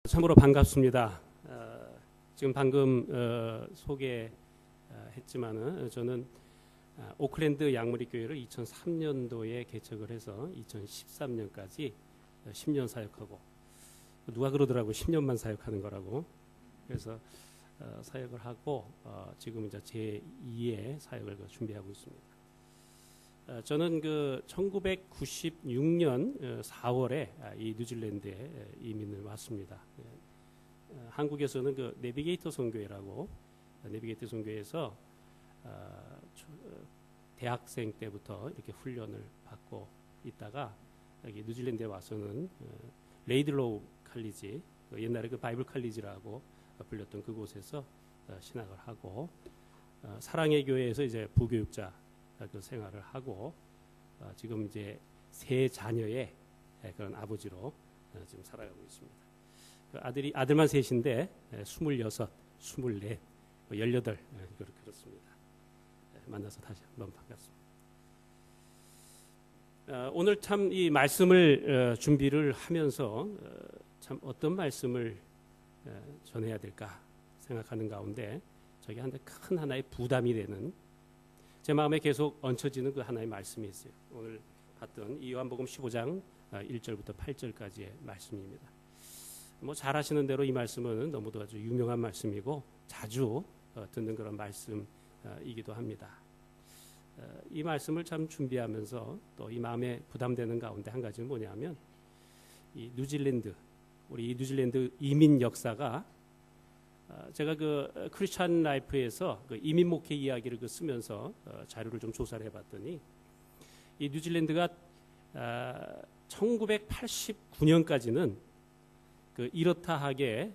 참으로 반갑습니다. 지금 방금 소개했지만은 저는 오클랜드 양무리 교회를 2003년도에 개척을 해서 2013년까지 10년 사역하고, 누가 그러더라고 10년만 사역하는 거라고. 그래서 사역을 하고 지금 이제 제 2의 사역을 준비하고 있습니다. 저는 1996년 4월에 이 뉴질랜드에 이민을 왔습니다. 한국에서는 내비게이터 선교회라고, 내비게이터 선교회에서 대학생 때부터 이렇게 훈련을 받고 있다가 여기 뉴질랜드에 와서는 레이들로우 칼리지, 옛날에 바이블 칼리지라고 불렸던 그곳에서 신학을 하고, 사랑의 교회에서 이제 부교육자 생활을 하고, 지금 이제 세 자녀의 그런 아버지로 지금 살아가고 있습니다. 아들만 셋인데 26, 24, 18 그렇습니다. 만나서 다시 한번 반갑습니다. 오늘 참 이 말씀을 준비를 하면서 참 어떤 말씀을 전해야 될까 생각하는 가운데 저게 큰 하나의 부담이 되는, 제 마음에 계속 얹혀지는 그 하나의 말씀이 있어요. 오늘 봤던 이 요한복음 15장 1절부터 8절까지의 말씀입니다. 잘 아시는 대로 이 말씀은 너무도 아주 유명한 말씀이고 자주 듣는 그런 말씀이기도 합니다. 이 말씀을 참 준비하면서 또 이 마음에 부담되는 가운데 한 가지는 뭐냐면, 이 뉴질랜드, 우리 이 뉴질랜드 이민 역사가, 제가 크리스찬 라이프에서 이민 목회 이야기를 쓰면서 자료를 좀 조사를 해봤더니, 이 뉴질랜드가 1989년까지는 이렇다하게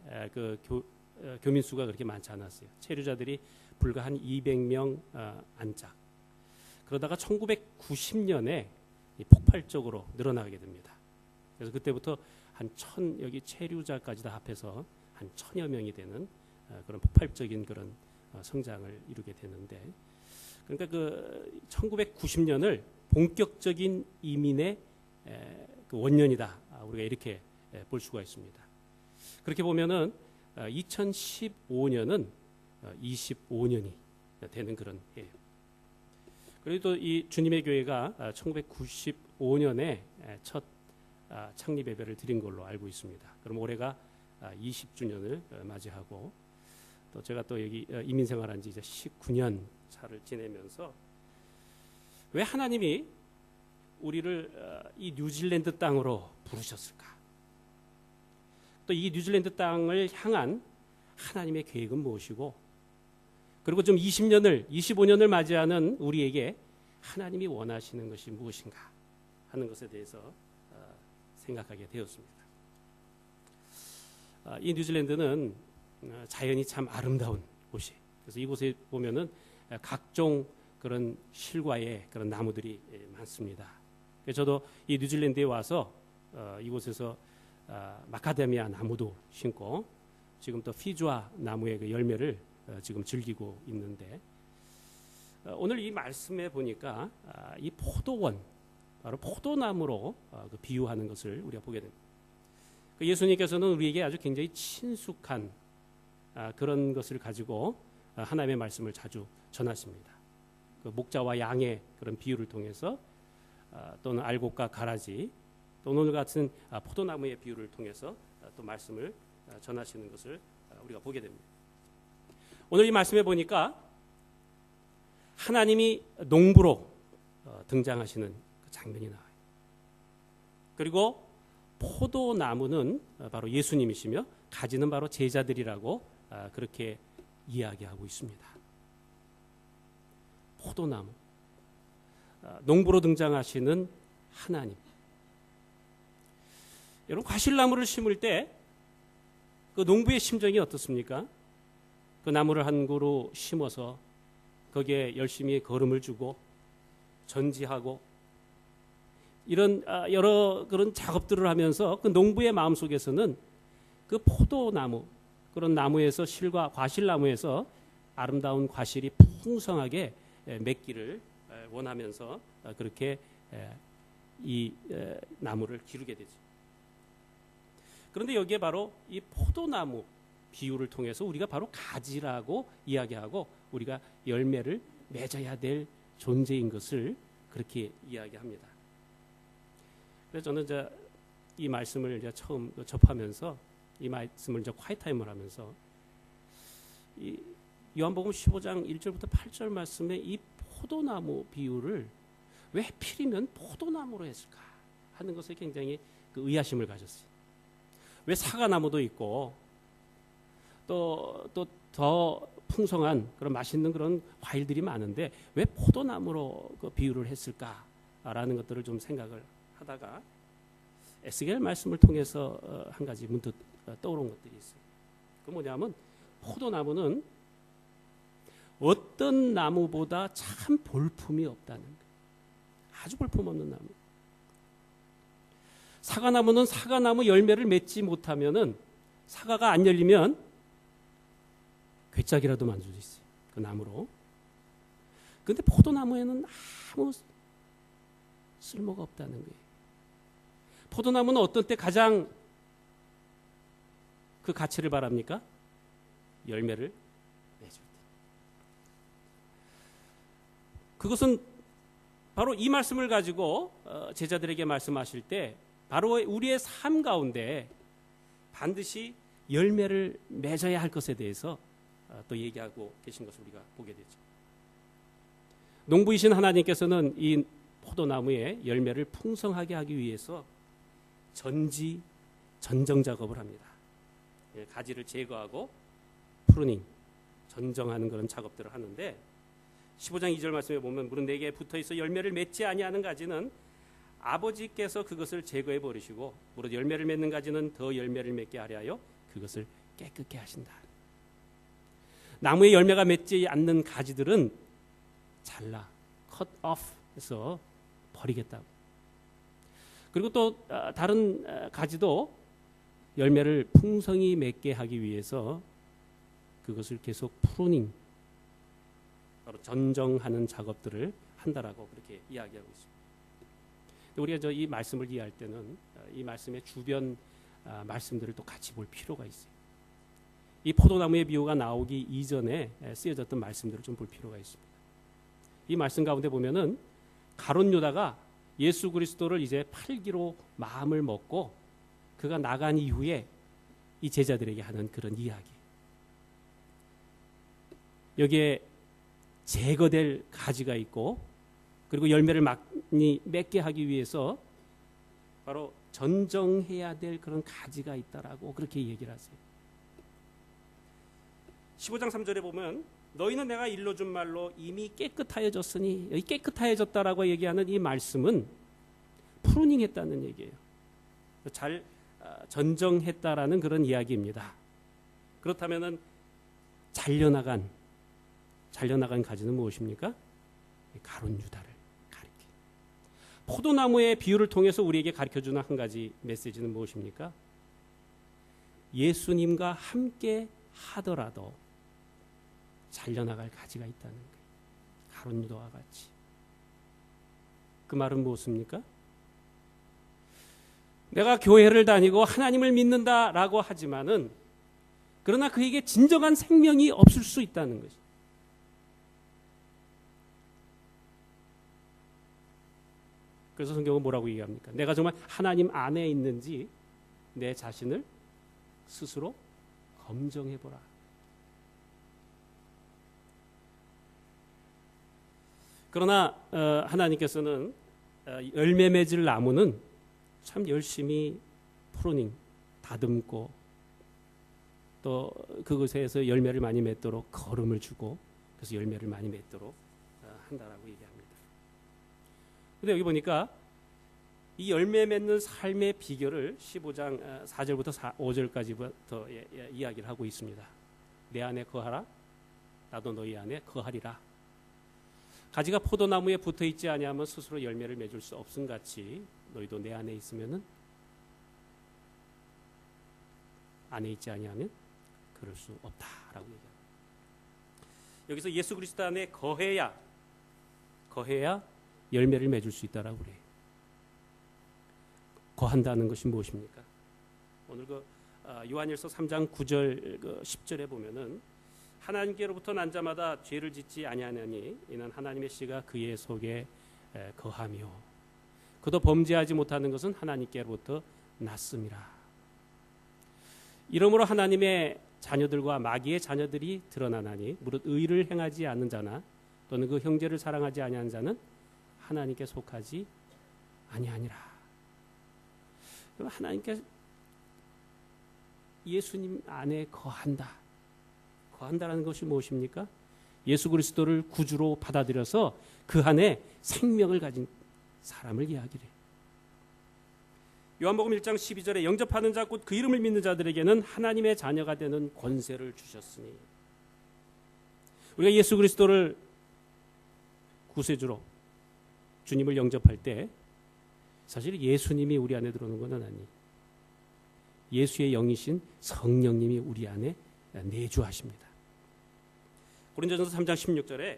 교민 수가 그렇게 많지 않았어요. 체류자들이 불과 한 200명 안짝. 그러다가 1990년에 폭발적으로 늘어나게 됩니다. 그래서 그때부터 여기 체류자까지 다 합해서 한 1000여 명이 되는 그런 폭발적인 그런 성장을 이루게 되는데, 그러니까 1990년을 본격적인 이민의 원년이다, 우리가 이렇게 볼 수가 있습니다. 그렇게 보면은 2015년은 25년이 되는 그런 해예요. 그리고 또 이 주님의 교회가 1995년에 첫 창립 예배를 드린 걸로 알고 있습니다. 그럼 올해가 20주년을 맞이하고, 또 제가 또 여기 이민 생활한 지 이제 19년 차를 지내면서, 왜 하나님이 우리를 이 뉴질랜드 땅으로 부르셨을까? 또 이 뉴질랜드 땅을 향한 하나님의 계획은 무엇이고, 그리고 좀 25년을 맞이하는 우리에게 하나님이 원하시는 것이 무엇인가 하는 것에 대해서 생각하게 되었습니다. 이 뉴질랜드는 자연이 참 아름다운 곳이에요. 그래서 이곳에 보면은 각종 그런 실과의 그런 나무들이 많습니다. 그래서 저도 이 뉴질랜드에 와서 이곳에서 마카데미아 나무도 심고, 지금 또 피주아 나무의 열매를 지금 즐기고 있는데, 오늘 이 말씀에 보니까 이 포도원, 바로 포도나무로 비유하는 것을 우리가 보게 됩니다. 예수님께서는 우리에게 아주 굉장히 친숙한 그런 것을 가지고 하나님의 말씀을 자주 전하십니다. 목자와 양의 그런 비유를 통해서, 또는 알곡과 가라지, 또 오늘 같은 포도나무의 비유를 통해서 또 말씀을 전하시는 것을 우리가 보게 됩니다. 오늘 이 말씀에 보니까 하나님이 농부로 등장하시는 그 장면이 나와요. 그리고 포도나무는 바로 예수님이시며 가지는 바로 제자들이라고 그렇게 이야기하고 있습니다. 포도나무, 농부로 등장하시는 하나님. 여러분, 과실나무를 심을 때 그 농부의 심정이 어떻습니까? 그 나무를 한 그루 심어서 거기에 열심히 거름을 주고 전지하고 이런 여러 그런 작업들을 하면서 그 농부의 마음속에서는 그 포도나무, 그런 나무에서 과실나무에서 아름다운 과실이 풍성하게 맺기를 원하면서 그렇게 이 나무를 기르게 되죠. 그런데 여기에 바로 이 포도나무 비유를 통해서 우리가 바로 가지라고 이야기하고 우리가 열매를 맺어야 될 존재인 것을 그렇게 이야기합니다. 그래서 저는 이제 이 말씀을 이제 처음 접하면서 이 말씀을 이제 콰이타임을 하면서 이 요한복음 15장 1절부터 8절 말씀에 이 포도나무 비유를 왜 하필이면 포도나무로 했을까 하는 것에 굉장히 그 의아심을 가졌어요. 왜 사과나무도 있고 또 더 풍성한 그런 맛있는 그런 과일들이 많은데 왜 포도나무로 그 비유를 했을까라는 것들을 좀 생각을 하다가 에스겔 말씀을 통해서 한 가지 문득 떠오른 것들이 있어요. 그 뭐냐면 포도나무는 어떤 나무보다 참 볼품이 없다는 거예요. 아주 볼품없는 나무. 사과나무는 사과나무 열매를 맺지 못하면은 사과가 안 열리면 괴짝이라도 만들 수 있어요. 그 나무로. 그런데 포도나무에는 아무 쓸모가 없다는 거예요. 포도나무는 어떤 때 가장 그 가치를 바랍니까? 열매를 맺을 때. 그것은 바로 이 말씀을 가지고 제자들에게 말씀하실 때 바로 우리의 삶 가운데 반드시 열매를 맺어야 할 것에 대해서 또 얘기하고 계신 것을 우리가 보게 되죠. 농부이신 하나님께서는 이 포도나무의 열매를 풍성하게 하기 위해서 전정 작업을 합니다. 가지를 제거하고 프루닝, 전정하는 그런 작업들을 하는데 15장 2절 말씀에 보면 무릇 내게 붙어있어 열매를 맺지 아니하는 가지는 아버지께서 그것을 제거해 버리시고 무릇 열매를 맺는 가지는 더 열매를 맺게 하려 그것을 깨끗게 하신다. 나무에 열매가 맺지 않는 가지들은 잘라, cut off 해서 버리겠다고. 그리고 또 다른 가지도 열매를 풍성히 맺게 하기 위해서 그것을 계속 프루닝, 바로 전정하는 작업들을 한다라고 그렇게 이야기하고 있습니다. 우리가 이 말씀을 이해할 때는 이 말씀의 주변 말씀들을 또 같이 볼 필요가 있어요. 이 포도나무의 비유가 나오기 이전에 쓰여졌던 말씀들을 좀 볼 필요가 있습니다. 이 말씀 가운데 보면은 가룟 유다가 예수 그리스도를 이제 팔기로 마음을 먹고 그가 나간 이후에 이 제자들에게 하는 그런 이야기. 여기에 제거될 가지가 있고 그리고 열매를 많이 맺게 하기 위해서 바로 전정해야 될 그런 가지가 있다라고 그렇게 얘기를 하세요. 15장 3절에 보면 너희는 내가 일러준 말로 이미 깨끗하여졌으니, 여기 깨끗하여졌다라고 얘기하는 이 말씀은 프루닝했다는 얘기예요. 잘 전정했다라는 그런 이야기입니다. 그렇다면은 잘려나간 가지는 무엇입니까? 가룟 유다를 가리켜. 포도나무의 비유를 통해서 우리에게 가르쳐주는 한 가지 메시지는 무엇입니까? 예수님과 함께 하더라도 잘려나갈 가지가 있다는 거예요. 가룟 유다와 같이. 그 말은 무엇입니까? 내가 교회를 다니고 하나님을 믿는다라고 하지만은 그러나 그에게 진정한 생명이 없을 수 있다는 것이죠. 그래서 성경은 뭐라고 얘기합니까? 내가 정말 하나님 안에 있는지 내 자신을 스스로 검증해보라. 그러나 하나님께서는 열매 맺을 나무는 참 열심히 프루닝, 다듬고 또 그것에서 열매를 많이 맺도록 거름을 주고 그래서 열매를 많이 맺도록 한다라고 얘기합니다. 근데 여기 보니까 이 열매 맺는 삶의 비결을 15장 4절부터 5절까지부터 이야기를 하고 있습니다. 내 안에 거하라, 나도 너희 안에 거하리라. 가지가 포도나무에 붙어 있지 아니하면 스스로 열매를 맺을 수 없음 같이 너희도 내 안에 있으면은 안에 있지 아니하면 그럴 수 없다라고 얘기합니다. 여기서 예수 그리스도 안에 거해야 열매를 맺을 수 있다라고 그래요. 거한다는 것이 무엇입니까? 오늘 그 요한일서 3장 9절 10절에 보면은 하나님께로부터 난 자마다 죄를 짓지 아니하느니 이는 하나님의 씨가 그의 속에 거하며 그도 범죄하지 못하는 것은 하나님께로부터 났음이라. 이러므로 하나님의 자녀들과 마귀의 자녀들이 드러나나니 무릇 의를 행하지 않는 자나 또는 그 형제를 사랑하지 아니하는 자는 하나님께 속하지 아니하니라. 그럼 하나님께 예수님 안에 거한다라는 것이 무엇입니까? 예수 그리스도를 구주로 받아들여서 그 안에 생명을 가진 사람을 이야기를 해요. 요한복음 1장 12절에 영접하는 자 곧 그 이름을 믿는 자들에게는 하나님의 자녀가 되는 권세를 주셨으니, 우리가 예수 그리스도를 구세주로 주님을 영접할 때 사실 예수님이 우리 안에 들어오는 것은 아니, 예수의 영이신 성령님이 우리 안에 내주하십니다. 고린도전서 3장 16절에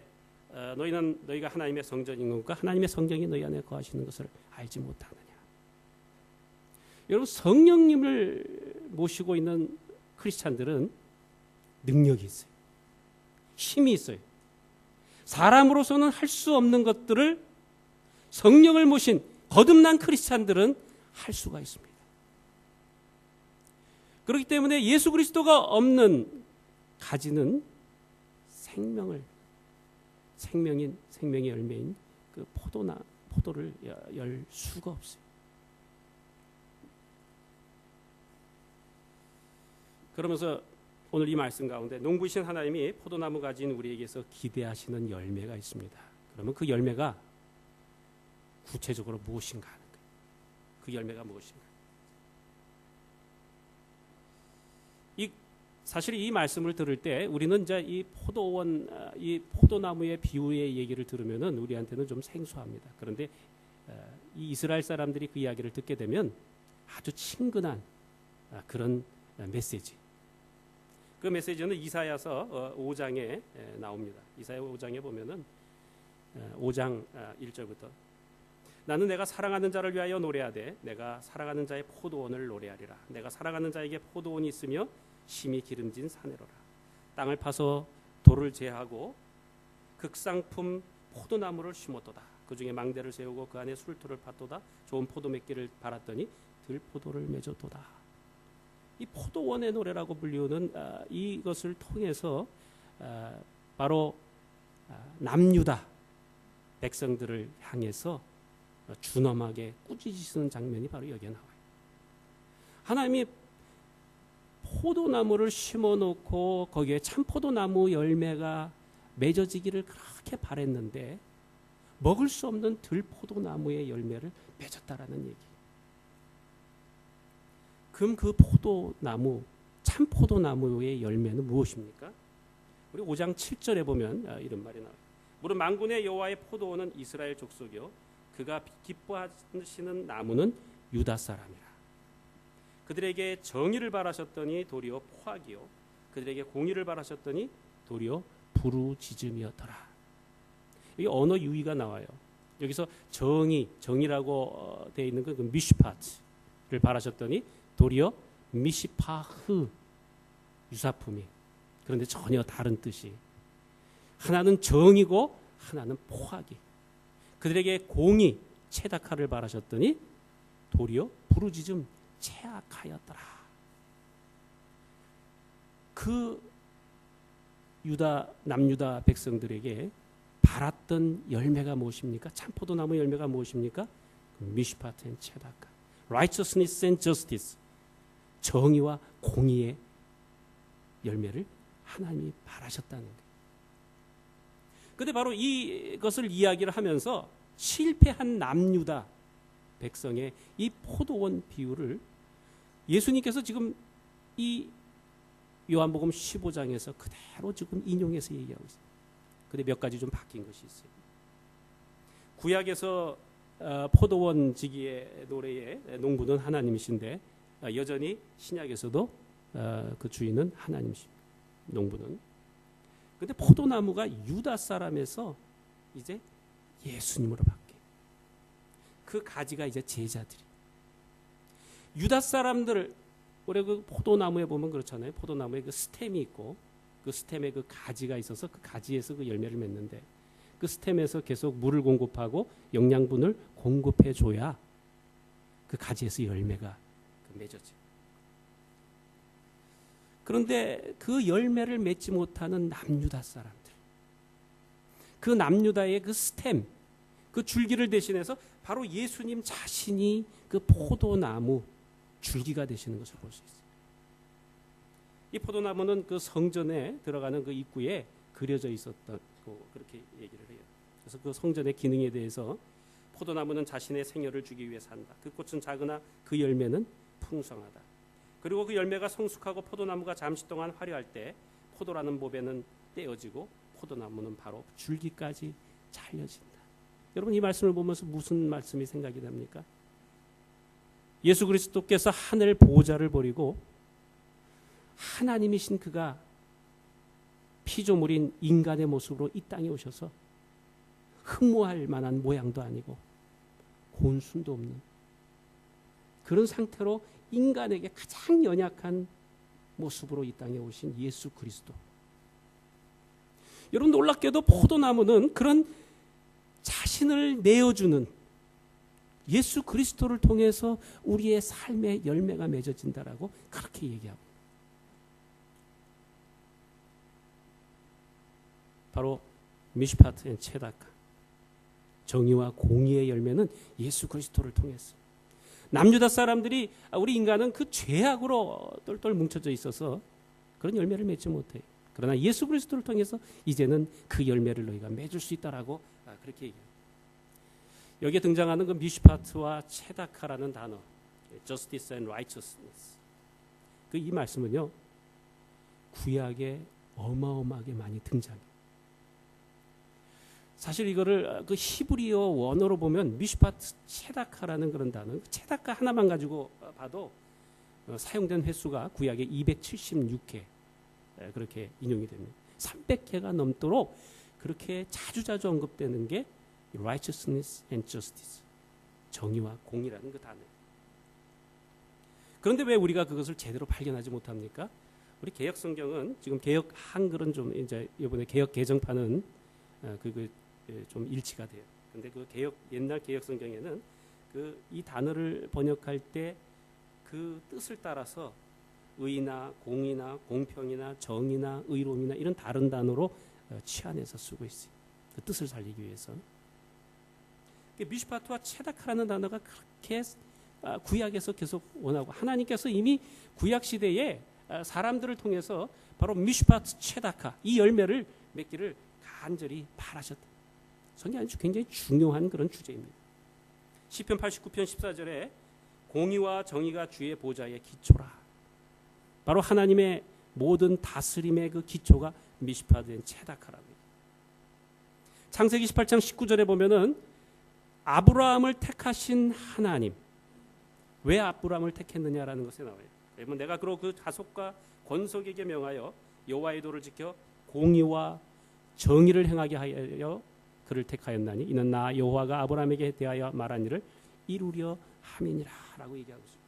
너희가 하나님의 성전인 것과 하나님의 성령이 너희 안에 거하시는 것을 알지 못하느냐. 여러분, 성령님을 모시고 있는 크리스찬들은 능력이 있어요. 힘이 있어요. 사람으로서는 할 수 없는 것들을 성령을 모신 거듭난 크리스찬들은 할 수가 있습니다. 그렇기 때문에 예수 그리스도가 없는 가지는 생명의 열매인 그 포도를 열 수가 없어요. 그러면서 오늘 이 말씀 가운데 농부이신 하나님이 포도나무 가진 우리에게서 기대하시는 열매가 있습니다. 그러면 그 열매가 구체적으로 무엇인가 하는 거예요. 그 열매가 무엇인가. 사실 이 말씀을 들을 때 우리는 이제 이 포도나무의 비유의 얘기를 들으면은 우리한테는 좀 생소합니다. 그런데 이 이스라엘 사람들이 그 이야기를 듣게 되면 아주 친근한 그런 메시지. 그 메시지는 이사야서 5장에 나옵니다. 이사야 5장에 보면은 5장 1절부터 나는 내가 사랑하는 자를 위하여 노래하되 내가 사랑하는 자의 포도원을 노래하리라. 내가 사랑하는 자에게 포도원이 있으며 심히 기름진 사내로라. 땅을 파서 돌을 제하고 극상품 포도나무를 심었도다. 그 중에 망대를 세우고 그 안에 술토를 팠도다. 좋은 포도 맺기를 바랐더니 들포도를 맺었도다. 이 포도원의 노래라고 불리우는 이것을 통해서 바로 남유다 백성들을 향해서 준엄하게 꾸짖으시는 장면이 바로 여기에 나와요. 하나님이 포도나무를 심어놓고 거기에 참포도나무 열매가 맺어지기를 그렇게 바랬는데 먹을 수 없는 들포도나무의 열매를 맺었다라는 얘기. 그럼 그 포도나무, 참포도나무의 열매는 무엇입니까? 우리 5장 7절에 보면 이런 말이 나와요. 무릇 만군의 여호와의 포도원은 이스라엘 족속이요 그가 기뻐하시는 나무는 유다 사람이라. 그들에게 정의를 바라셨더니 도리어 포악이요 그들에게 공의를 바라셨더니 도리어 부르짖음이었더라. 여기 언어 유의가 나와요. 여기서 정의라고 되어 있는 그 미슈파트를 바라셨더니 도리어 미시파흐 유사품이, 그런데 전혀 다른 뜻이, 하나는 정이고 하나는 포악이. 그들에게 공의 체다카를 바라셨더니 도리어 부르짖음 채악하였더라. 그 남유다 백성들에게 바랐던 열매가 무엇입니까? 참포도나무 열매가 무엇입니까? 미시파트 앤 체다카, righteousness and justice, 정의와 공의의 열매를 하나님이 바라셨다는 거예요. 그런데 바로 이것을 이야기를 하면서 실패한 남유다 백성의 이 포도원 비유를 예수님께서 지금 이 요한복음 15장에서 그대로 지금 인용해서 얘기하고 있어요. 근데 몇 가지 좀 바뀐 것이 있어요. 구약에서 포도원 지기의 노래의 농부는 하나님이신데 여전히 신약에서도 그 주인은 하나님이십니다. 농부는. 근데 포도나무가 유다 사람에서 이제 예수님으로 바뀌어요. 그 가지가 이제 제자들이. 유다 사람들, 우리 그 포도나무에 보면 그렇잖아요. 포도나무에 그 스템이 있고 그 스템에 그 가지가 있어서 그 가지에서 그 열매를 맺는데 그 스템에서 계속 물을 공급하고 영양분을 공급해 줘야 그 가지에서 열매가 맺어지. 그런데 그 열매를 맺지 못하는 남유다 사람들, 그 남유다의 그 스템, 그 줄기를 대신해서 바로 예수님 자신이 그 포도나무 줄기가 되시는 것을 볼 수 있어요. 이 포도나무는 그 성전에 들어가는 그 입구에 그려져 있었던 그렇게 얘기를 해요. 그래서 그 성전의 기능에 대해서 포도나무는 자신의 생혈을 주기 위해 산다. 그 꽃은 작으나 그 열매는 풍성하다. 그리고 그 열매가 성숙하고 포도나무가 잠시 동안 화려할 때 포도라는 보배는 떼어지고 포도나무는 바로 줄기까지 잘려진다. 여러분 이 말씀을 보면서 무슨 말씀이 생각이 됩니까? 예수 그리스도께서 하늘 보좌를 버리고 하나님이신 그가 피조물인 인간의 모습으로 이 땅에 오셔서 흠모할 만한 모양도 아니고 곤순도 없는 그런 상태로 인간에게 가장 연약한 모습으로 이 땅에 오신 예수 그리스도. 여러분 놀랍게도 포도나무는 그런 자신을 내어주는 예수 그리스도를 통해서 우리의 삶의 열매가 맺어진다라고 그렇게 얘기하고 바로 미슈파트 앤 체다카 정의와 공의의 열매는 예수 그리스도를 통해서 남유다 사람들이 우리 인간은 그 죄악으로 똘똘 뭉쳐져 있어서 그런 열매를 맺지 못해요. 그러나 예수 그리스도를 통해서 이제는 그 열매를 너희가 맺을 수 있다라고 그렇게 얘기해요. 여기에 등장하는 그 미슈파트와 체다카라는 단어, justice and righteousness. 그 이 말씀은요 구약에 어마어마하게 많이 등장해요. 사실 이거를 그 히브리어 원어로 보면 미슈파트 체다카라는 그런 단어, 체다카 하나만 가지고 봐도 사용된 횟수가 구약에 276회 그렇게 인용이 됩니다. 300회가 넘도록 그렇게 자주자주 언급되는 게 righteousness and justice, 정의와 공의라는 그 단어예요. 그런데 왜 우리가 그것을 제대로 발견하지 못합니까? 우리 개혁 성경은 지금 개혁 한글은 좀 이제 이번에 개혁 개정판은 좀 일치가 돼요. 근데 그 옛날 개혁 성경에는 이 단어를 번역할 때 그 뜻을 따라서 의나 공의나 공평이나 정의나 의로움이나 이런 다른 단어로 치환해서 쓰고 있어요. 그 뜻을 살리기 위해서. 미슈파트와 체다카라는 단어가 그렇게 구약에서 계속 원하고 하나님께서 이미 구약 시대에 사람들을 통해서 바로 미슈파트 체다카 이 열매를 맺기를 간절히 바라셨다. 성경이 아주 굉장히 중요한 그런 주제입니다. 시편 89편 14절에 공의와 정의가 주의 보좌의 기초라. 바로 하나님의 모든 다스림의 그 기초가 미슈파트된 체다카랍니다. 창세기 18장 19절에 보면은 아브라함을 택하신 하나님. 왜 아브라함을 택했느냐라는 것에 나와요. 여러분 내가 그로 그 가속과 권속에게 명하여 여호와의 도를 지켜 공의와 정의를 행하게 하여 그를 택하였나니 이는 나 여호와가 아브라함에게 대하여 말한 일을 이루려 함이니라라고 얘기하고 있습니다.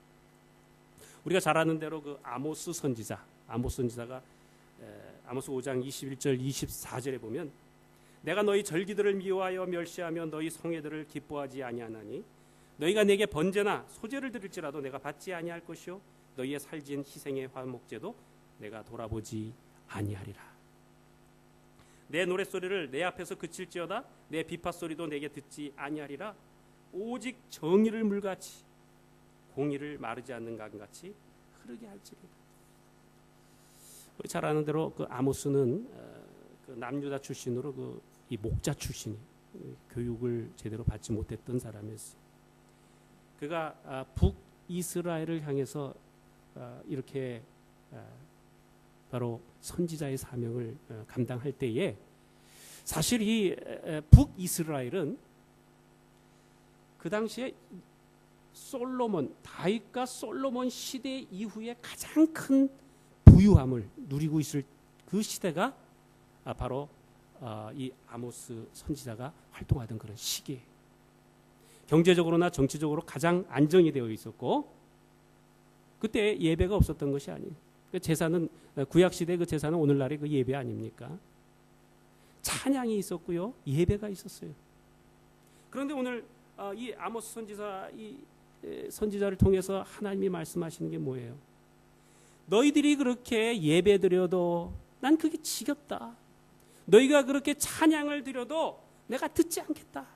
우리가 잘 아는 대로 그 아모스 선지자가 아모스 5장 21절 24절에 보면 내가 너희 절기들을 미워하여 멸시하며 너희 성회들을 기뻐하지 아니하나니 너희가 내게 번제나 소제를 드릴지라도 내가 받지 아니할 것이요 너희의 살진 희생의 화목제도 내가 돌아보지 아니하리라. 내 노랫소리를 내 앞에서 그칠지어다 내 비파소리도 내게 듣지 아니하리라. 오직 정의를 물같이 공의를 마르지 않는 강같이 흐르게 할지로다. 우리 잘 아는 대로 그 아모스는 그 남유다 출신으로 이 목자 출신이 교육을 제대로 받지 못했던 사람이었어요. 그가 북이스라엘을 향해서 이렇게 바로 선지자의 사명을 감당할 때에 사실 이 북이스라엘은 그 당시에 다윗과 솔로몬 시대 이후에 가장 큰 부유함을 누리고 있을 그 시대가 바로 이 아모스 선지자가 활동하던 그런 시기예요. 경제적으로나 정치적으로 가장 안정이 되어 있었고 그때 예배가 없었던 것이 아니에요. 그 제사는 구약 시대 그 제사는 오늘날의 그 예배 아닙니까? 찬양이 있었고요, 예배가 있었어요. 그런데 오늘 이 아모스 선지자 이 선지자를 통해서 하나님이 말씀하시는 게 뭐예요? 너희들이 그렇게 예배 드려도 난 그게 지겹다. 너희가 그렇게 찬양을 드려도 내가 듣지 않겠다.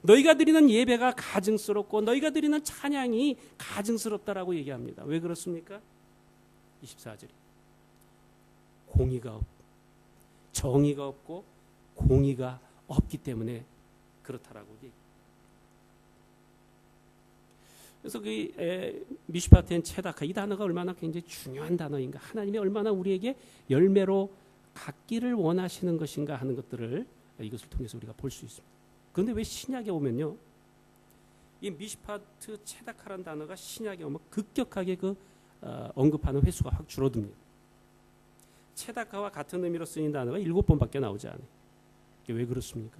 너희가 드리는 예배가 가증스럽고 너희가 드리는 찬양이 가증스럽다라고 얘기합니다. 왜 그렇습니까? 24절이 공의가 없고 정의가 없고 공의가 없기 때문에 그렇다라고 얘기합니다. 그래서 그 미슈파텐 체다카 이 단어가 얼마나 굉장히 중요한 단어인가, 하나님이 얼마나 우리에게 열매로 갖기를 원하시는 것인가 하는 것들을 이것을 통해서 우리가 볼 수 있습니다. 그런데 왜 신약에 오면요, 이 미슈파트 체다카라는 단어가 신약에 오면 급격하게 언급하는 횟수가 확 줄어듭니다. 체다카와 같은 의미로 쓰인 단어가 7번밖에 나오지 않아요. 왜 그렇습니까?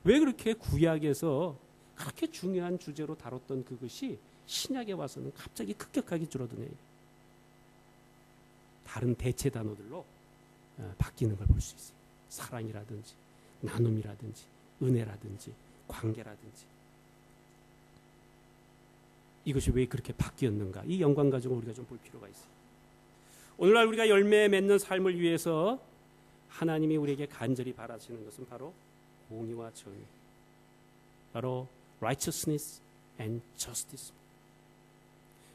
왜 그렇게 구약에서 그렇게 중요한 주제로 다뤘던 그것이 신약에 와서는 갑자기 급격하게 줄어드네요. 다른 대체 단어들로 바뀌는 걸 볼 수 있어요. 사랑이라든지 나눔이라든지 은혜라든지 관계라든지. 이것이 왜 그렇게 바뀌었는가, 이 연관 가지고 우리가 좀 볼 필요가 있어요. 오늘날 우리가 열매 맺는 삶을 위해서 하나님이 우리에게 간절히 바라시는 것은 바로 공의와 정의, 바로 righteousness and justice.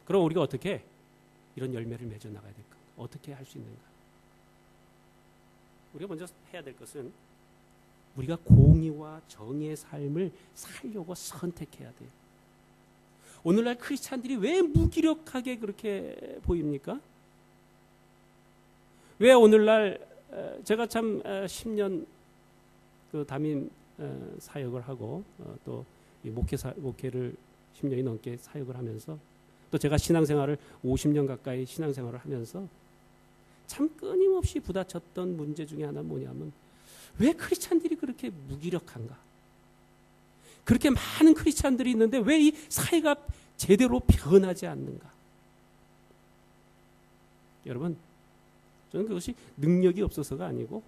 그럼 우리가 어떻게 이런 열매를 맺어 나가야 될까? 어떻게 할 수 있는가? 우리가 먼저 해야 될 것은 우리가 공의와 정의의 삶을 살려고 선택해야 돼요. 오늘날 크리스찬들이 왜 무기력하게 그렇게 보입니까? 왜 오늘날 제가 참 10년 그 담임 사역을 하고 또 목회를 10년이 넘게 사역을 하면서 또 제가 신앙생활을 50년 가까이 신앙생활을 하면서 참 끊임없이 부딪혔던 문제 중에 하나는 뭐냐면, 왜 크리스찬들이 그렇게 무기력한가? 그렇게 많은 크리스찬들이 있는데 왜 이 사회가 제대로 변하지 않는가? 여러분, 저는 그것이 능력이 없어서가 아니고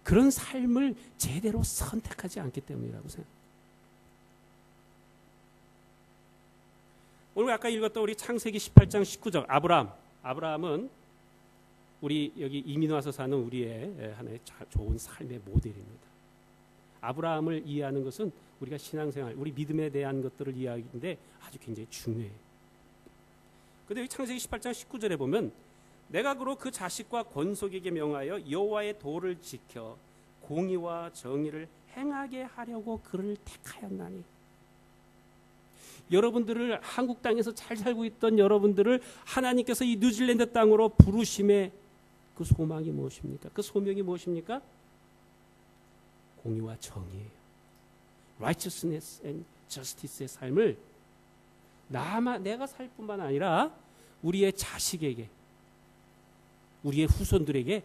그런 삶을 제대로 선택하지 않기 때문이라고 생각합니다. 오늘 아까 읽었던 우리 창세기 18장 19절 아브라함은 우리 여기 이민 와서 사는 우리의 하나의 좋은 삶의 모델입니다. 아브라함을 이해하는 것은 우리가 신앙생활, 우리 믿음에 대한 것들을 이해하기인데 아주 굉장히 중요해요. 그런데 여기 창세기 18장 19절에 보면 내가 그로 그 자식과 권속에게 명하여 여호와의 도를 지켜 공의와 정의를 행하게 하려고 그를 택하였나니. 여러분들을 한국 땅에서 잘 살고 있던 여러분들을 하나님께서 이 뉴질랜드 땅으로 부르심의 그 소망이 무엇입니까? 그 소명이 무엇입니까? 공의와 정의예요. righteousness and justice의 삶을 내가 살 뿐만 아니라 우리의 자식에게, 우리의 후손들에게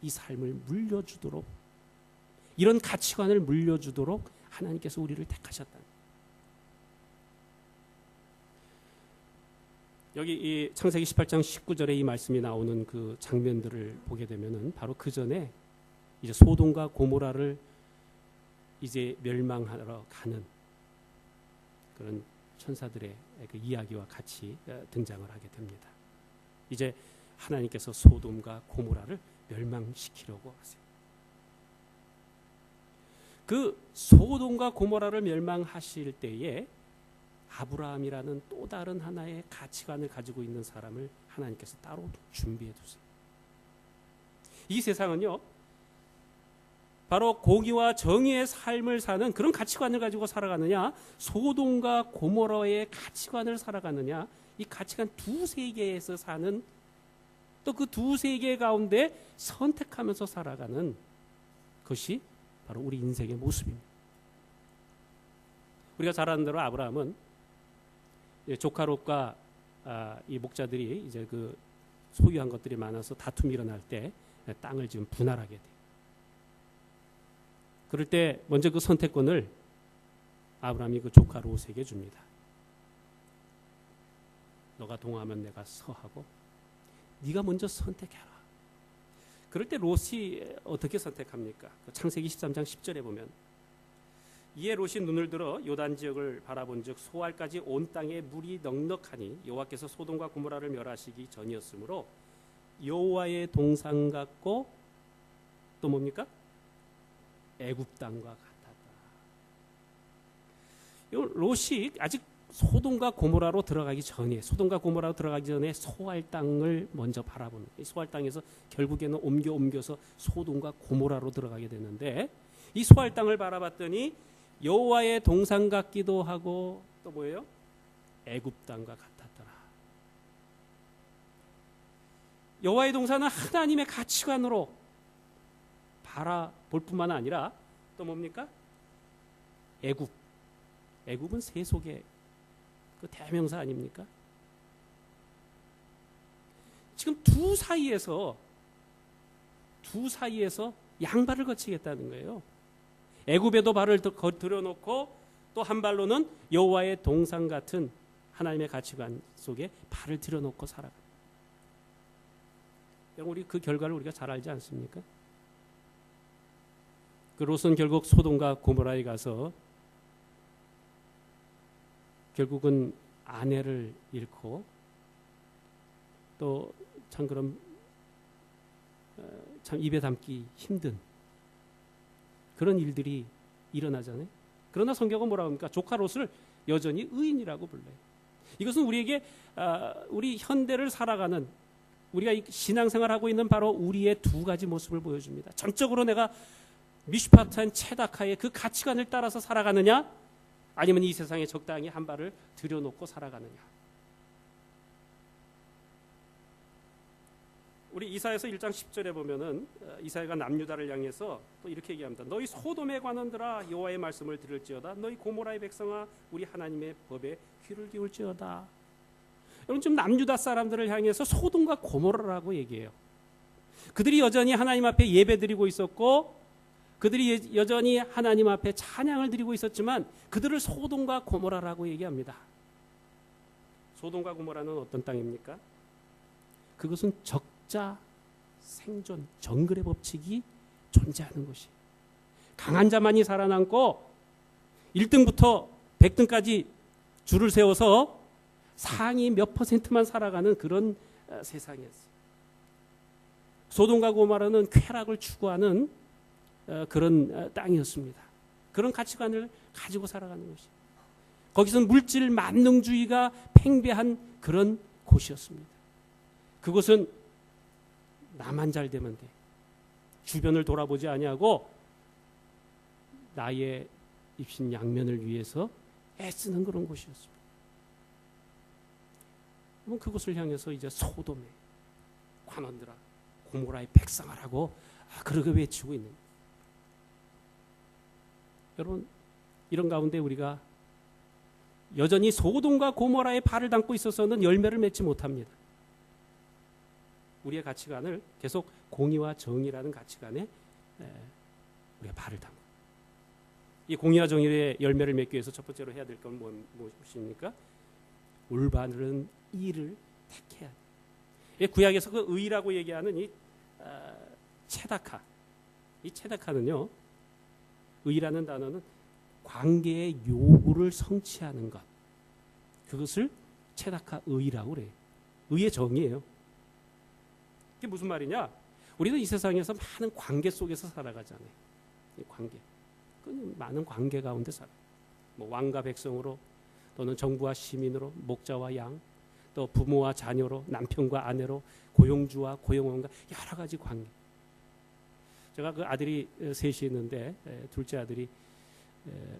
이 삶을 물려주도록, 이런 가치관을 물려주도록 하나님께서 우리를 택하셨다. 여기 이 창세기 18장 19절에 이 말씀이 나오는 그 장면들을 보게 되면은 바로 그 전에 이제 소돔과 고모라를 이제 멸망하러 가는 그런 천사들의 그 이야기와 같이 등장을 하게 됩니다. 이제 하나님께서 소돔과 고모라를 멸망시키려고 하세요. 그 소돔과 고모라를 멸망하실 때에 아브라함이라는 또 다른 하나의 가치관을 가지고 있는 사람을 하나님께서 따로 준비해 두세요. 이 세상은요, 바로 공의와 정의의 삶을 사는 그런 가치관을 가지고 살아가느냐, 소돔과 고모라의 가치관을 살아가느냐, 이 가치관 두 세계에서 사는, 또 그 두 세계 가운데 선택하면서 살아가는 것이 바로 우리 인생의 모습입니다. 우리가 잘 아는 대로 아브라함은 조카 롯과 이 목자들이 이제 그 소유한 것들이 많아서 다툼이 일어날 때 땅을 지금 분할하게 돼요. 그럴 때 먼저 그 선택권을 아브라함이 그 조카 롯에게 줍니다. 너가 동하면 내가 서하고 네가 먼저 선택해라. 그럴 때 롯이 어떻게 선택합니까? 창세기 13장 10절에 보면 이에 롯이 눈을 들어 요단 지역을 바라본즉 소알까지 온 땅에 물이 넉넉하니 여호와께서 소돔과 고모라를 멸하시기 전이었으므로 여호와의 동상 같고 또 뭡니까? 애굽 땅과 같았다. 롯이 아직 소돔과 고모라로 들어가기 전에 소알 땅을 먼저 바라보는, 소알 땅에서 결국에는 옮겨서 소돔과 고모라로 들어가게 되는데, 이 소알 땅을 바라봤더니 여호와의 동상 같기도 하고 또 뭐예요? 애굽 땅과 같았더라. 여호와의 동산은 하나님의 가치관으로 바라볼 뿐만 아니라 또 뭡니까? 애굽은 세속의 그 대명사 아닙니까? 지금 두 사이에서 양발을 거치겠다는 거예요. 애굽에도 발을 들여놓고 또 한 발로는 여호와의 동상 같은 하나님의 가치관 속에 발을 들여놓고 살아가. 우리 그 결과를 우리가 잘 알지 않습니까? 그 롯은 결국 소돔과 고모라에 가서 결국은 아내를 잃고 또 참 그런 참 입에 담기 힘든 그런 일들이 일어나잖아요. 그러나 성경은 뭐라고 합니까? 조카 롯을 여전히 의인이라고 불러요. 이것은 우리에게 우리 현대를 살아가는, 우리가 신앙생활하고 있는 바로 우리의 두 가지 모습을 보여줍니다. 전적으로 내가 미슈파트한 체다카의 그 가치관을 따라서 살아가느냐, 아니면 이 세상에 적당히 한 발을 들여놓고 살아가느냐. 우리 이사야서 1장 10절에 보면은 이사야가 남유다를 향해서 또 이렇게 얘기합니다. 너희 소돔의 관원들아 여호와의 말씀을 들을지어다. 너희 고모라의 백성아 우리 하나님의 법에 귀를 기울지어다. 여러분, 지금 남유다 사람들을 향해서 소돔과 고모라라고 얘기해요. 그들이 여전히 하나님 앞에 예배드리고 있었고 그들이 여전히 하나님 앞에 찬양을 드리고 있었지만 그들을 소돔과 고모라라고 얘기합니다. 소돔과 고모라는 어떤 땅입니까? 그것은 적자 생존, 정글의 법칙이 존재하는 곳이, 강한 자만이 살아남고 1등부터 100등까지 줄을 세워서 상위 몇 퍼센트만 살아가는 그런 세상이었어요. 소돔과 고모라는 쾌락을 추구하는 그런 땅이었습니다. 그런 가치관을 가지고 살아가는 곳이, 거기서는 물질 만능주의가 팽배한 그런 곳이었습니다. 그곳은 나만 잘 되면 돼, 주변을 돌아보지 아니하고 나의 입신 양면을 위해서 애쓰는 그런 곳이었습니다. 그럼 그곳을 향해서 이제 소돔의 관원들아 고모라의 백성아라고 그렇게 외치고 있는 거예요. 여러분, 이런 가운데 우리가 여전히 소돔과 고모라의 발을 담고 있어서는 열매를 맺지 못합니다. 우리의 가치관을 계속 공의와 정의라는 가치관에 우리가 발을 담고, 이 공의와 정의의 열매를 맺기 위해서 첫 번째로 해야 될 건 무엇입니까? 올바른 일을 택해야 돼요. 구약에서 그 의라고 얘기하는 이 체다카, 이 체다카는요, 의라는 단어는 관계의 요구를 성취하는 것, 그것을 체다카 의라고 그래요. 의의 정의예요. 이게 무슨 말이냐? 우리는 이 세상에서 많은 관계 속에서 살아가잖아요. 이 관계, 많은 관계 가운데 살아요. 뭐 왕과 백성으로, 또는 정부와 시민으로, 목자와 양, 또 부모와 자녀로, 남편과 아내로, 고용주와 고용원과 여러 가지 관계. 제가 그 아들이 셋이 있는데 둘째 아들이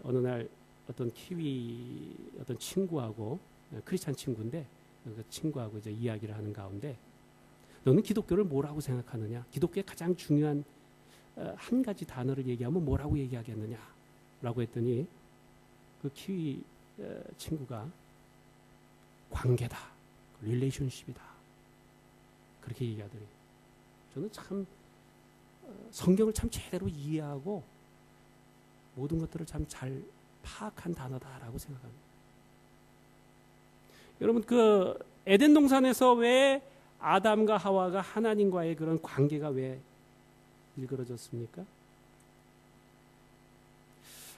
어느 날 어떤 키위 어떤 친구하고, 크리스찬 친구인데 그 친구하고 이제 이야기를 하는 가운데, 너는 기독교를 뭐라고 생각하느냐? 기독교의 가장 중요한 한 가지 단어를 얘기하면 뭐라고 얘기하겠느냐? 라고 했더니 그 키위 친구가 관계다, 릴레이션십이다, 그렇게 얘기하더니 저는 참 성경을 참 제대로 이해하고 모든 것들을 참 잘 파악한 단어다라고 생각합니다. 여러분 그 에덴 동산에서 왜 아담과 하와가 하나님과의 그런 관계가 왜 일그러졌습니까?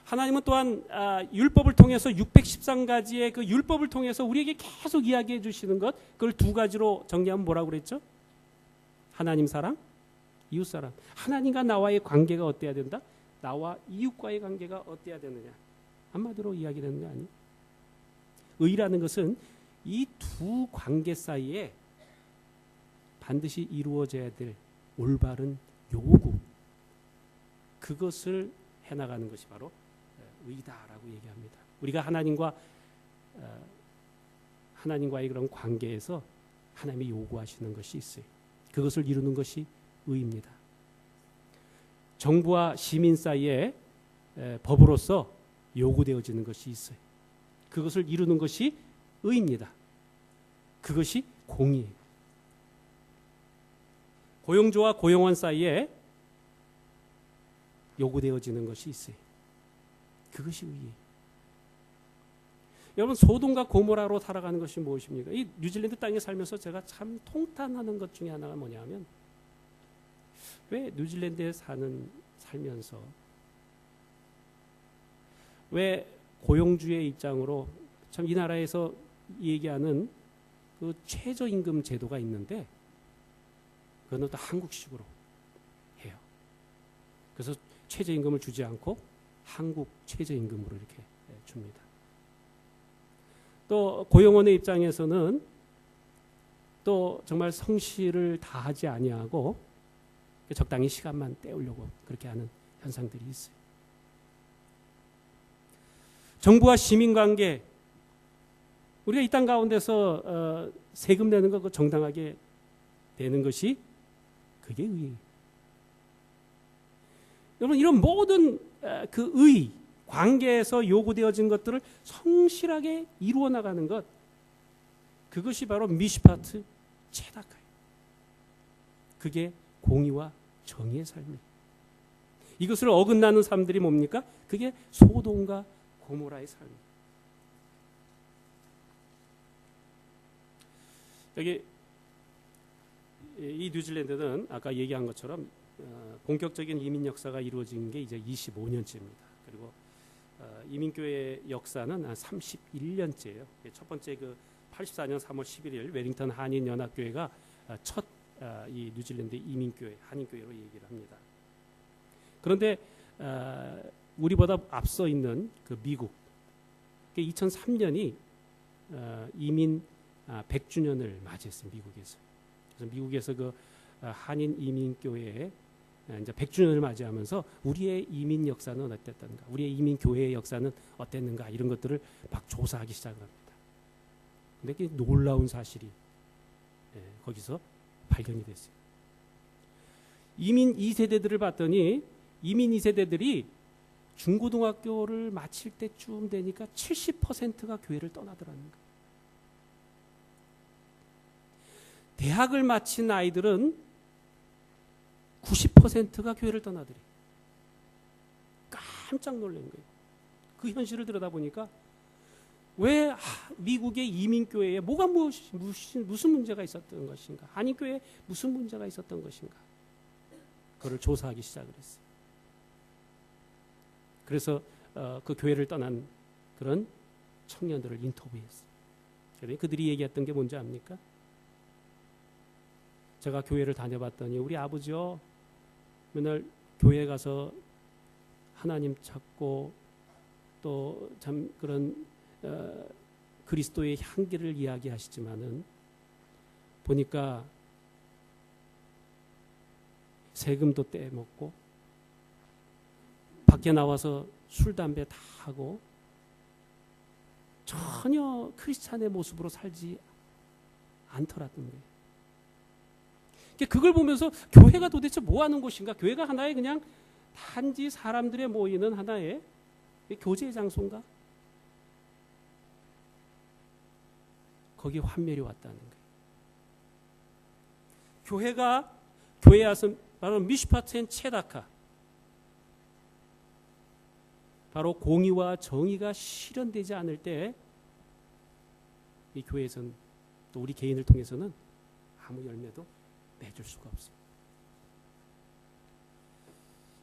하나님은 또한 율법을 통해서 613가지의 그 율법을 통해서 우리에게 계속 이야기해 주시는 것, 그걸 두 가지로 정리하면 뭐라고 그랬죠? 하나님 사랑, 이웃 사랑. 하나님과 나와의 관계가 어때야 된다? 나와 이웃과의 관계가 어때야 되느냐? 한마디로 이야기되는 거 아니에요? 의라는 것은 이 두 관계 사이에 반드시 이루어져야 될 올바른 요구, 그것을 해나가는 것이 바로 의다라고 얘기합니다. 우리가 하나님과의 그런 관계에서 하나님이 요구하시는 것이 있어요. 그것을 이루는 것이 의입니다. 정부와 시민 사이에 법으로서 요구되어지는 것이 있어요. 그것을 이루는 것이 의입니다. 그것이 공의예요. 고용주와 고용원 사이에 요구되어지는 것이 있어요. 그것이 의예요. 여러분, 소돔과 고모라로 살아가는 것이 무엇입니까? 이 뉴질랜드 땅에 살면서 제가 참 통탄하는 것 중에 하나가 뭐냐면, 왜 뉴질랜드에 살면서 왜 고용주의 입장으로 참 이 나라에서 얘기하는 그 최저임금 제도가 있는데 그건 또 한국식으로 해요. 그래서 최저임금을 주지 않고 한국 최저임금으로 이렇게 줍니다. 또 고용원의 입장에서는 또 정말 성실을 다하지 아니하고 적당히 시간만 때우려고 그렇게 하는 현상들이 있어요. 정부와 시민 관계, 우리가 이 땅 가운데서 세금 내는 거 정당하게 되는 것이 그게 의예요. 여러분, 이런 모든 그 의, 관계에서 요구되어진 것들을 성실하게 이루어 나가는 것, 그것이 바로 미시파트 체다카예요. 그게 공의와 정의의 삶이에요. 이것을 어긋나는 삶들이 뭡니까? 그게 소돔과 고모라의 삶이에요. 여기 이 뉴질랜드는 아까 얘기한 것처럼 본격적인 이민 역사가 이루어진 게 이제 25년째입니다. 그리고 이민교회 역사는 한 31년째예요. 첫 번째 그 84년 3월 11일 웰링턴 한인연합교회가 첫 이 뉴질랜드 이민교회, 한인교회로 얘기를 합니다. 그런데 우리보다 앞서 있는 그 미국, 2003년이 이민 100주년을 맞이했어요. 미국에서. 그래서 미국에서 그 한인 이민교회에 이제 100주년을 맞이하면서 우리의 이민 역사는 어땠던가, 우리의 이민 교회의 역사는 어땠는가, 이런 것들을 막 조사하기 시작을 합니다. 근데 놀라운 사실이 거기서 발견이 됐어요. 이민 2세대들을 봤더니 이민 2세대들이 중고등학교를 마칠 때쯤 되니까 70%가 교회를 떠나더라는 거예요. 대학을 마친 아이들은 90%가 교회를 떠나더래요. 깜짝 놀란 거예요. 그 현실을 들여다보니까 왜 미국의 이민교회에 뭐가 무슨 문제가 있었던 것인가, 한인교회에 무슨 문제가 있었던 것인가, 그걸 조사하기 시작을 했어요. 그래서 그 교회를 떠난 그런 청년들을 인터뷰했어요. 그러니까 그들이 얘기했던 게 뭔지 압니까? 제가 교회를 다녀봤더니 우리 아버지요, 맨날 교회 가서 하나님 찾고 또 참 그런 그리스도의 향기를 이야기하시지만은 보니까 세금도 떼먹고 밖에 나와서 술, 담배 다 하고 전혀 크리스찬의 모습으로 살지 않더라는 거예요. 그걸 보면서 교회가 도대체 뭐 하는 곳인가? 교회가 하나의 그냥 단지 사람들의 모이는 하나의 교제의 장소인가? 거기에 환멸이 왔다는 거예요. 교회에 와서 바로 미시파트엔 체다카, 바로 공의와 정의가 실현되지 않을 때 이 교회에서는 또 우리 개인을 통해서는 아무 열매도 맺을 수가 없어요.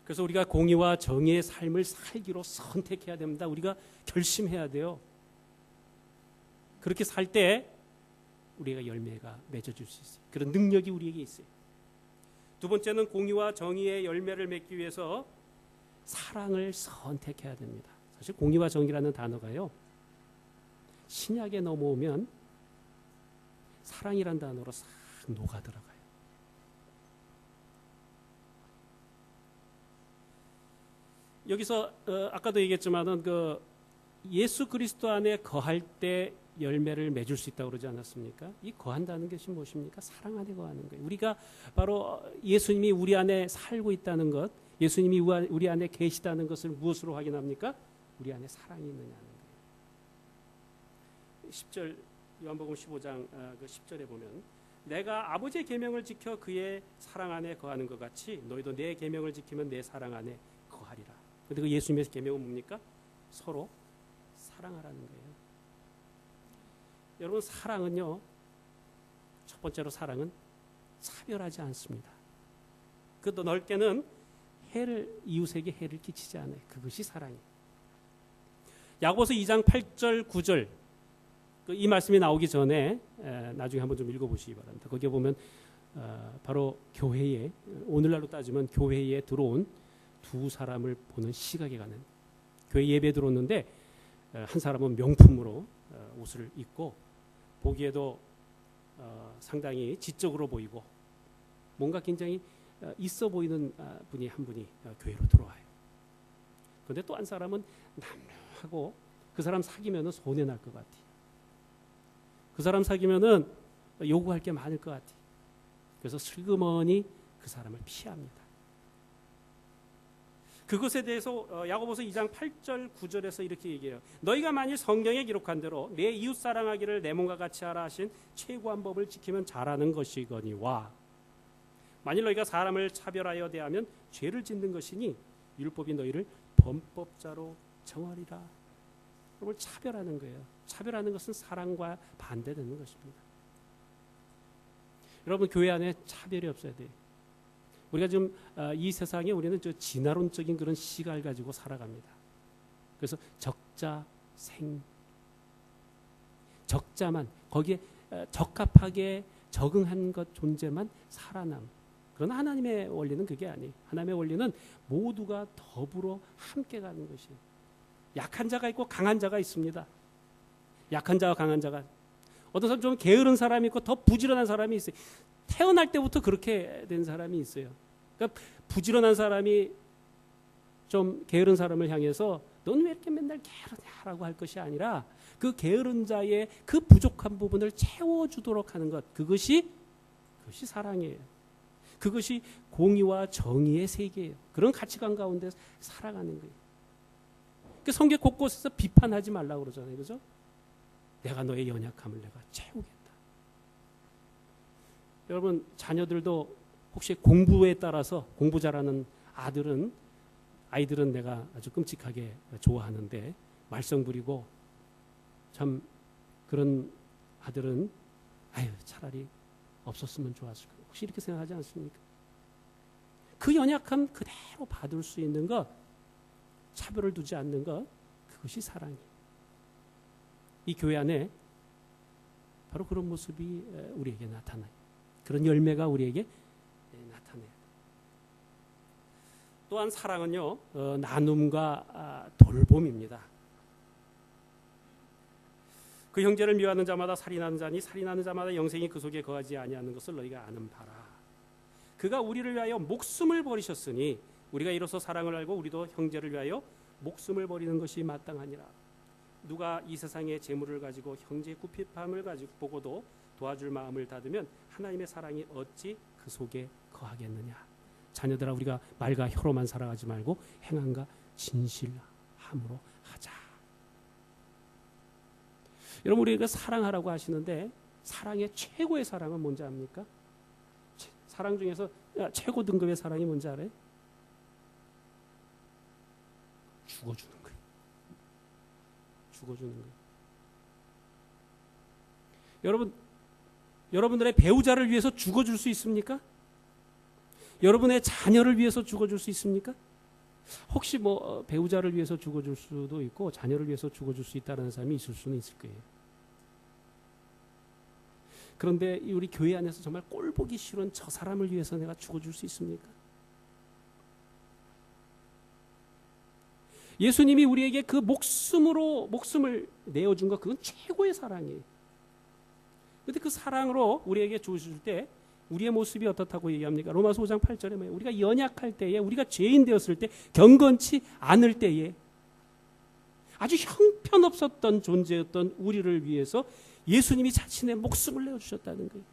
그래서 우리가 공의와 정의의 삶을 살기로 선택해야 됩니다. 우리가 결심해야 돼요. 그렇게 살 때 우리가 열매가 맺어질 수 있어요. 그런 능력이 우리에게 있어요. 두 번째는 공의와 정의의 열매를 맺기 위해서 사랑을 선택해야 됩니다. 사실 공의와 정의라는 단어가요, 신약에 넘어오면 사랑이란 단어로 싹 녹아들어가요. 여기서 아까도 얘기했지만은 그 예수 그리스도 안에 거할 때 열매를 맺을 수 있다고 그러지 않았습니까? 이 거한다는 것이 무엇입니까? 사랑 안에 거하는 거예요. 우리가 바로 예수님이 우리 안에 살고 있다는 것, 예수님이 우리 안에 계시다는 것을 무엇으로 확인합니까? 우리 안에 사랑이 있느냐는 거예요. 10절 요한복음 15장 그 10절에 보면 내가 아버지의 계명을 지켜 그의 사랑 안에 거하는 것 같이 너희도 내 계명을 지키면 내 사랑 안에 거하리라. 근데 그 예수님의 계명은 뭡니까? 서로 사랑하라는 거예요. 여러분, 사랑은요, 첫 번째로 사랑은 차별하지 않습니다. 그것도 넓게는 이웃에게 해를 끼치지 않아요. 그것이 사랑이에요. 야고보서 2장 8절 9절 이 말씀이 나오기 전에 나중에 한번 좀 읽어보시기 바랍니다. 거기에 보면 바로 교회에, 오늘날로 따지면 교회에 들어온 두 사람을 보는 시각에 가는, 교회 예배 들어오는데 한 사람은 명품으로 옷을 입고 보기에도 상당히 지적으로 보이고 뭔가 굉장히 있어 보이는 분이 한 분이 교회로 들어와요. 그런데 또 한 사람은 남하고 그 사람 사귀면은 손해 날 것 같아. 그 사람 사귀면은 요구할 게 많을 것 같아. 그래서 슬그머니 그 사람을 피합니다. 그것에 대해서 야고보서 2장 8절 9절에서 이렇게 얘기해요. 너희가 만일 성경에 기록한 대로 내 이웃 사랑하기를 내 몸과 같이 하라 하신 최고한 법을 지키면 잘하는 것이거니와 만일 너희가 사람을 차별하여 대하면 죄를 짓는 것이니 율법이 너희를 범법자로 정하리라. 그걸 차별하는 거예요. 차별하는 것은 사랑과 반대되는 것입니다. 여러분, 교회 안에 차별이 없어야 돼요. 우리가 지금 이 세상에 우리는 저 진화론적인 그런 시각을 가지고 살아갑니다. 그래서 적자생, 적자만 거기에 적합하게 적응한 것 존재만 살아남. 그러나 하나님의 원리는 그게 아니에요. 하나님의 원리는 모두가 더불어 함께 가는 것이에요. 약한 자가 있고 강한 자가 있습니다. 약한 자와 강한 자가, 어떤 사람 좀 게으른 사람이 있고 더 부지런한 사람이 있어요. 태어날 때부터 그렇게 된 사람이 있어요. 그러니까 부지런한 사람이 좀 게으른 사람을 향해서 넌 왜 이렇게 맨날 게으르냐라고 할 것이 아니라 그 게으른 자의 그 부족한 부분을 채워주도록 하는 것, 그것이 사랑이에요. 그것이 공의와 정의의 세계예요. 그런 가치관 가운데 살아가는 거예요. 그러니까 성경 곳곳에서 비판하지 말라고 그러잖아요. 그죠? 내가 너의 연약함을 내가 채우겠다. 여러분, 자녀들도 혹시 공부에 따라서, 공부 잘하는 아이들은 내가 아주 끔찍하게 좋아하는데 말썽 부리고 참 그런 아들은 차라리 없었으면 좋았을 거예요. 혹시 이렇게 생각하지 않습니까? 그 연약함 그대로 받을 수 있는 것, 차별을 두지 않는 것, 그것이 사랑이에요. 이 교회 안에 바로 그런 모습이 우리에게 나타나요. 그런 열매가 우리에게 나타나요. 또한 사랑은요, 나눔과 돌봄입니다. 그 형제를 미워하는 자마다 살인하는 자니 살인하는 자마다 영생이 그 속에 거하지 아니하는 것을 너희가 아는 바라. 그가 우리를 위하여 목숨을 버리셨으니 우리가 이로써 사랑을 알고 우리도 형제를 위하여 목숨을 버리는 것이 마땅하니라. 누가 이 세상의 재물을 가지고 형제의 굽힙함을 가지고 보고도 도와줄 마음을 닫으면 하나님의 사랑이 어찌 그 속에 거하겠느냐. 자녀들아, 우리가 말과 혀로만 살아가지 말고 행함과 진실함으로 하자. 여러분, 우리가 사랑하라고 하시는데 사랑의 최고의 사랑은 뭔지 압니까? 사랑 중에서 최고 등급의 사랑이 뭔지 알아요? 죽어주는 거예요. 죽어주는 거예요. 여러분들의 배우자를 위해서 죽어줄 수 있습니까? 여러분의 자녀를 위해서 죽어줄 수 있습니까? 혹시 배우자를 위해서 죽어줄 수도 있고 자녀를 위해서 죽어줄 수 있다는 사람이 있을 수는 있을 거예요. 그런데 우리 교회 안에서 정말 꼴보기 싫은 저 사람을 위해서 내가 죽어줄 수 있습니까? 예수님이 우리에게 그 목숨을 내어준 것, 그건 최고의 사랑이에요. 그런데 그 사랑으로 우리에게 주실 때 우리의 모습이 어떻다고 얘기합니까? 로마서 5장 8절에 뭐예요? 우리가 연약할 때에, 우리가 죄인 되었을 때, 경건치 않을 때에 아주 형편없었던 존재였던 우리를 위해서 예수님이 자신의 목숨을 내어주셨다는 거예요.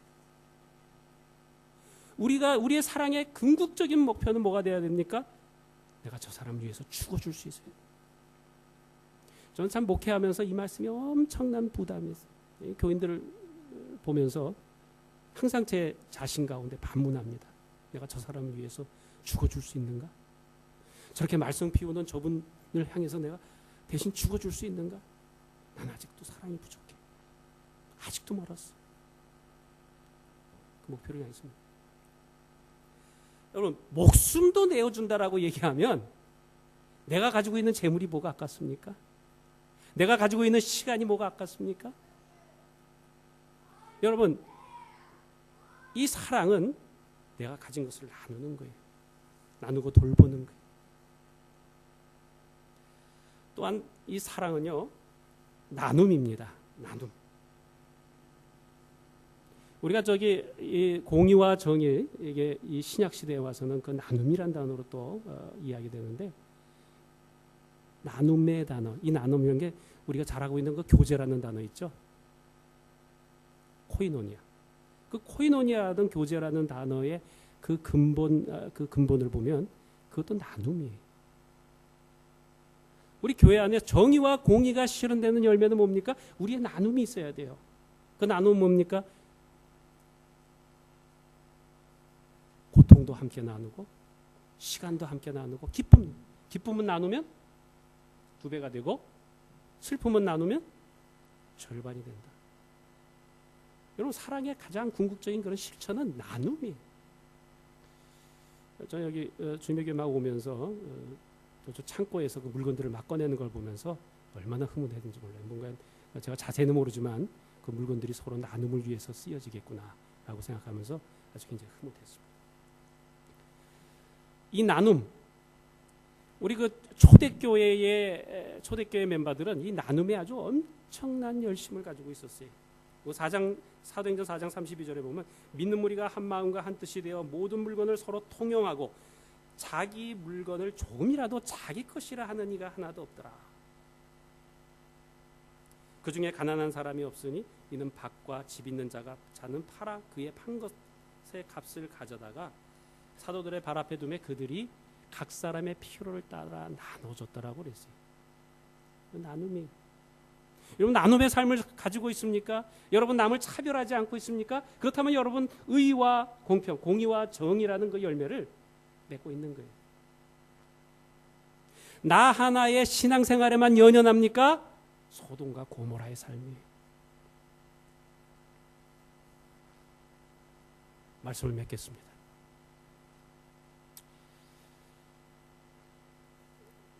우리의 사랑의 궁극적인 목표는 뭐가 돼야 됩니까? 내가 저 사람을 위해서 죽어줄 수 있어요. 저는 참 목회하면서 이 말씀이 엄청난 부담이었어요. 교인들을 보면서 항상 제 자신 가운데 반문합니다. 내가 저 사람을 위해서 죽어줄 수 있는가? 저렇게 말썽 피우는 저분을 향해서 내가 대신 죽어줄 수 있는가? 난 아직도 사랑이 부족해. 아직도 멀었어. 그 목표를 향했습니다. 여러분, 목숨도 내어준다라고 얘기하면 내가 가지고 있는 재물이 뭐가 아깝습니까? 내가 가지고 있는 시간이 뭐가 아깝습니까? 여러분, 이 사랑은 내가 가진 것을 나누는 거예요. 나누고 돌보는 거예요. 또한 이 사랑은요, 나눔입니다. 나눔. 우리가 이 공의와 정의, 이게 이 신약 시대에 와서는 그 나눔이란 단어로 또 이야기되는데, 나눔의 단어, 이 나눔이라는 게 우리가 잘 알고 있는 그 교제라는 단어 있죠. 코이노니아. 그 코이노니아든 교제라는 단어의 그 근본을 보면 그것도 나눔이에요. 우리 교회 안에 정의와 공의가 실현되는 열매는 뭡니까? 우리의 나눔이 있어야 돼요. 그 나눔은 뭡니까? 고통도 함께 나누고 시간도 함께 나누고 기쁨은 나누면 2배가 되고 슬픔은 나누면 절반이 된다. 여러분, 사랑의 가장 궁극적인 그런 실천은 나눔이에요. 저 여기 주님에게 막 오면서 저 창고에서 그 물건들을 막 꺼내는 걸 보면서 얼마나 흐뭇했는지 몰라요. 뭔가 제가 자세히는 모르지만 그 물건들이 서로 나눔을 위해서 쓰여지겠구나라고 생각하면서 아주 굉장히 흐뭇했습니다. 이 나눔, 우리 그 초대교회 멤버들은 이 나눔에 아주 엄청난 열심을 가지고 있었어요. 사도행전 4장 32절에 보면 믿는 무리가 한 마음과 한 뜻이 되어 모든 물건을 서로 통용하고 자기 물건을 조금이라도 자기 것이라 하는 이가 하나도 없더라. 그 중에 가난한 사람이 없으니 이는 밭과 집 있는 자는 팔아 그의 판 것의 값을 가져다가 사도들의 발 앞에 두매 그들이 각 사람의 필요를 따라 나눠줬더라고 그랬어요. 나눔이. 여러분, 나눔의 삶을 가지고 있습니까? 여러분, 남을 차별하지 않고 있습니까? 그렇다면 여러분, 의와 공평, 공의와 정의라는 그 열매를 맺고 있는 거예요. 나 하나의 신앙생활에만 연연합니까? 소돔과 고모라의 삶이에요. 말씀을 맺겠습니다.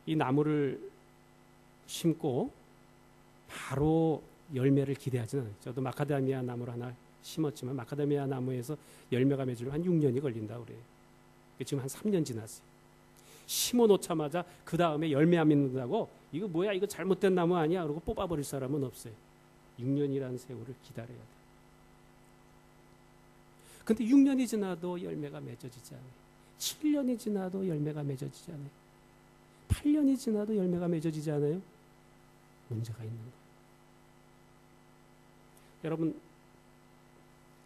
이 나무를 심고 바로 열매를 기대하지는 않아요. 저도 마카다미아 나무를 하나 심었지만 마카다미아 나무에서 열매가 맺으려면 한 6년이 걸린다고 그래요. 지금 한 3년 지났어요. 심어 놓자마자 그 다음에 열매 안 맺는다고 이거 뭐야, 이거 잘못된 나무 아니야? 그러고 뽑아버릴 사람은 없어요. 6년이라는 세월을 기다려야 돼요. 근데 6년이 지나도 열매가 맺어지지 않아요. 7년이 지나도 열매가 맺어지지 않아요. 8년이 지나도 열매가 맺어지지 않아요? 문제가 있는 거예요. 여러분,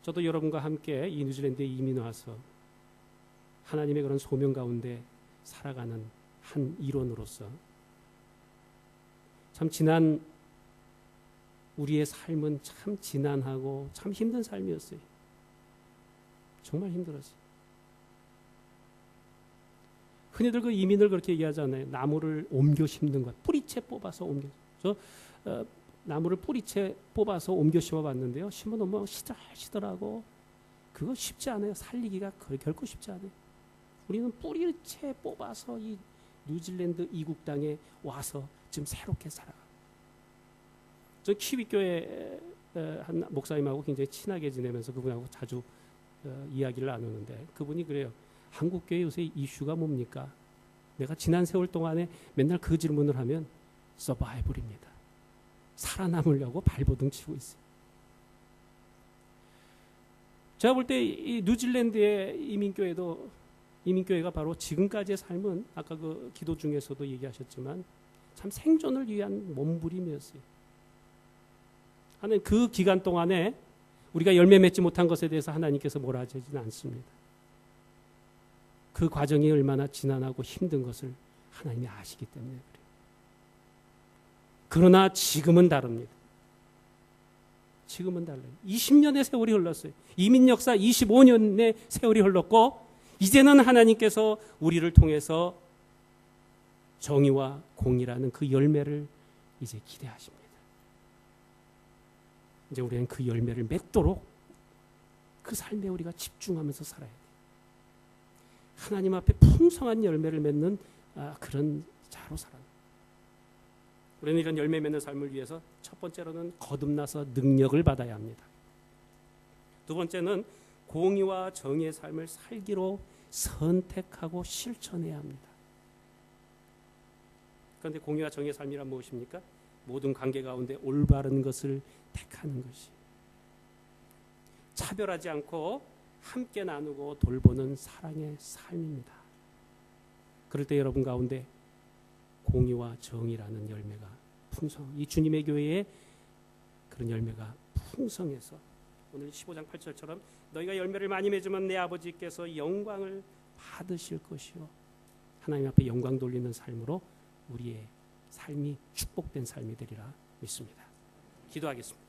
저도 여러분과 함께 이 뉴질랜드에 이민 와서 하나님의 그런 소명 가운데 살아가는 한 일원으로서 참 지난 우리의 삶은 참 지난하고 참 힘든 삶이었어요. 정말 힘들었어요. 흔히들 그 이민을 그렇게 얘기하잖아요. 나무를 옮겨 심는 것, 뿌리채 뽑아서 옮겨. 나무를 뿌리채 뽑아서 옮겨 심어봤는데요. 심어놓으면 시들시들하고 그거 쉽지 않아요. 살리기가 결코 쉽지 않아요. 우리는 뿌리채 뽑아서 이 뉴질랜드 이국 땅에 와서 지금 새롭게 살아가고. 저 키위교회 한 목사님하고 굉장히 친하게 지내면서 그분하고 자주 이야기를 나누는데 그분이 그래요. 한국교회 요새 이슈가 뭡니까? 내가 지난 세월 동안에 맨날 그 질문을 하면 서바이벌입니다. 살아남으려고 발버둥 치고 있어요. 제가 볼 때 이 뉴질랜드의 이민교회가 바로 지금까지의 삶은 아까 그 기도 중에서도 얘기하셨지만 참 생존을 위한 몸부림이었어요. 하나님 그 기간 동안에 우리가 열매 맺지 못한 것에 대해서 하나님께서 뭐라 하지는 않습니다. 그 과정이 얼마나 지난하고 힘든 것을 하나님이 아시기 때문에 그래요. 그러나 지금은 다릅니다. 지금은 달라요. 20년의 세월이 흘렀어요. 이민 역사 25년의 세월이 흘렀고 이제는 하나님께서 우리를 통해서 정의와 공의라는 그 열매를 이제 기대하십니다. 이제 우리는 그 열매를 맺도록 그 삶에 우리가 집중하면서 살아야 돼요. 하나님 앞에 풍성한 열매를 맺는 그런 자로 살아요. 우리는 이런 열매 맺는 삶을 위해서 첫 번째로는 거듭나서 능력을 받아야 합니다. 두 번째는 공의와 정의의 삶을 살기로 선택하고 실천해야 합니다. 그런데 공의와 정의의 삶이란 무엇입니까? 모든 관계 가운데 올바른 것을 택하는 것이, 차별하지 않고 함께 나누고 돌보는 사랑의 삶입니다. 그럴 때 여러분 가운데 공의와 정의라는 열매가 이 주님의 교회에 그런 열매가 풍성해서 오늘 15장 8절처럼 너희가 열매를 많이 맺으면 내 아버지께서 영광을 받으실 것이요. 하나님 앞에 영광 돌리는 삶으로 우리의 삶이 축복된 삶이 되리라 믿습니다. 기도하겠습니다.